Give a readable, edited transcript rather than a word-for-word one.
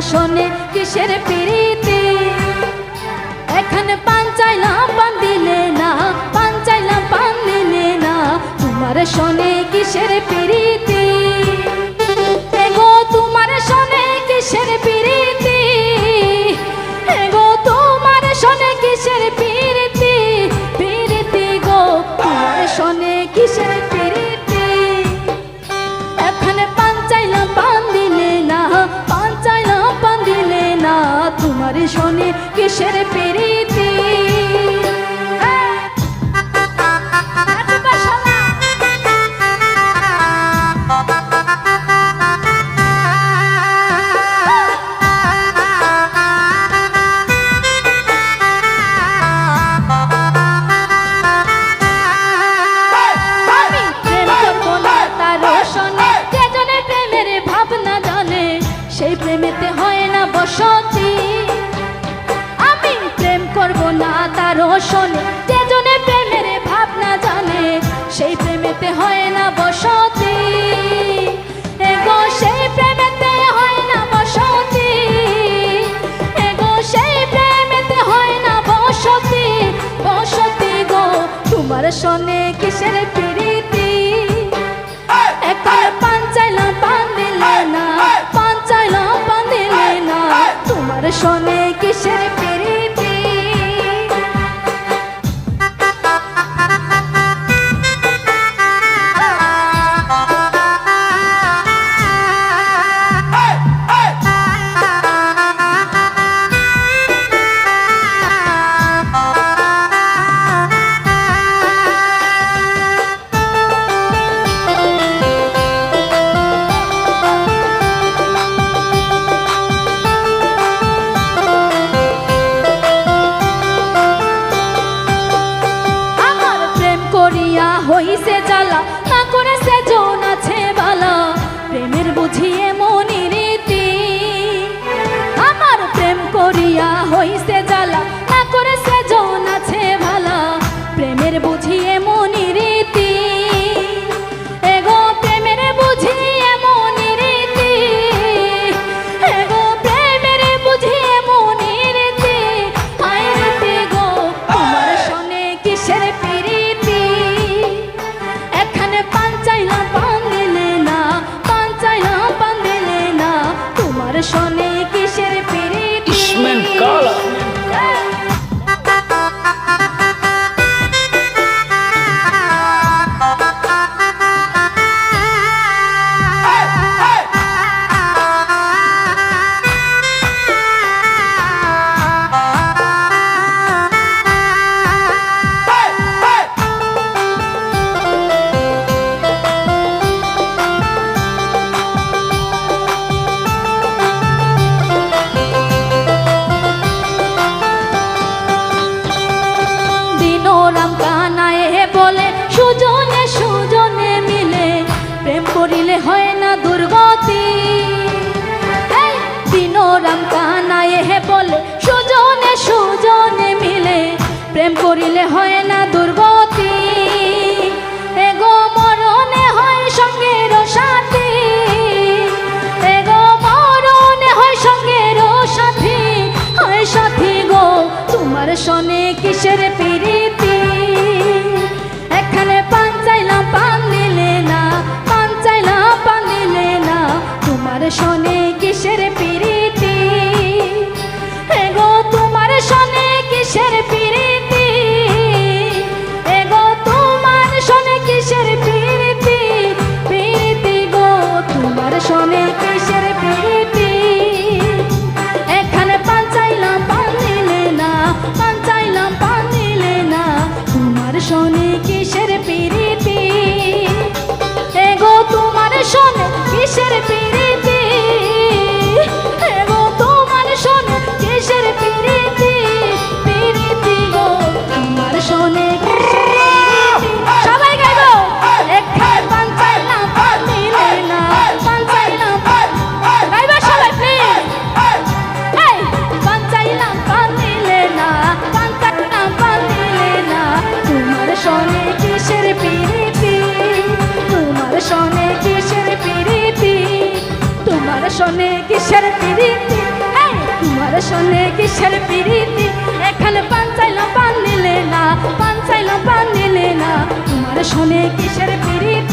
শোনে কিসের প্রীতি এখানে পান চাইলাম পান দিলে না পান চাইলাম পান দিলে না তোমার শোনে কিসের প্রীতি এগো তোমার শোনে কিসের প্রীতি এগো তোমার শোনে কিসের প্রীতি প্রীতি গো তোমার শোনে কিসের প্রীতি এখানে পান চাইলাম পান দিলে না পান চাইলাম পান দিলে না তোমার শোনে কিসের প্রীতি সেই প্রেমেতে হয় না বসতি আমি প্রেম করব না তার শোনে যে জনে প্রেমের ভাবনা জানে সেই প্রেমেতে হয় না বসতি এগো সেই প্রেমেতে হয় না বসতি এগো সেই প্রেমেতে হয় না বসতি বসতি গো তোমার শোনে কিসের প্রীতি এখন পান চাইলাম পান দিলে না পান চাইলাম পান দিলে না তোমার শোনে কিসের প্রীতি হইছে জ্বালা না করেছে জন আছে বালা প্রেমের বুঝিয়ে মনি রীতি আমার প্রেম করিয়া হইছে জ্বালা না করেছে জন আছে ভালা প্রেমের বুঝিয়ে মনি রীতি এগো প্রেমের বুঝিয়ে মনি রীতি এগো প্রেমের বুঝিয়ে মনি রীতি আয় রীতি গো তোমার শোনে কিসের প্রীতি পান চাইলাম পান দিলে না পান চাইলাম পান দিলে না তোমার শোনে কিসের প্রীতি রাম কানায় বলে সুজনে সুজনে মিলে প্রেম করিলে হয় না দুর্গতি দিনোরাম কানায় বলে সুজনে সুজনে মিলে প্রেম করিলে হয় না দুর্গতি এগো মরণে হয় সঙ্গের সাথী এগো মরণে হয় সঙ্গের সাথী হয় সাথী গো তোমার শোনে কিসের প্রীতি এখানে পান চাইলাম পান দিলে না পান চাইলাম পান দিলে না তোমার শোনে কিসের প্রীতি এগো তোমার শোনে কিসের প্রীতি এগো তোমার শোনে কিসের প্রীতি প্রীতি গো তোমার শোনে কিসের প্রীতি এখানে পান চাইলাম পান দিলে না পান চাইলাম পান দিলে না তোমার শোনে কিসের প্রীতি এগো তোমার শোনে কিসের প্রীতি এগো তোমার শোনে কিসের প্রীতি প্রীতি গো তোমার শোনে কিসের প্রীতি সবাই গাইবো এখানে পান চাইলাম পান দিলে না পান চাইলাম গাইবা সবাই প্লিজ এই পান চাইলাম পান দিলে না পান চাইলাম পান দিলে না তোমার শোনে কিসের প্রীতি তোমার শোনে কিসের প্রীতি তোমার শোনে কিসের প্রীতি শোনে কিসের প্রীতি, এখানে পান চাইলাম পান নিলে না, পান চাইলাম পান নিলে না, তোমার শোনে কিসের প্রীতি।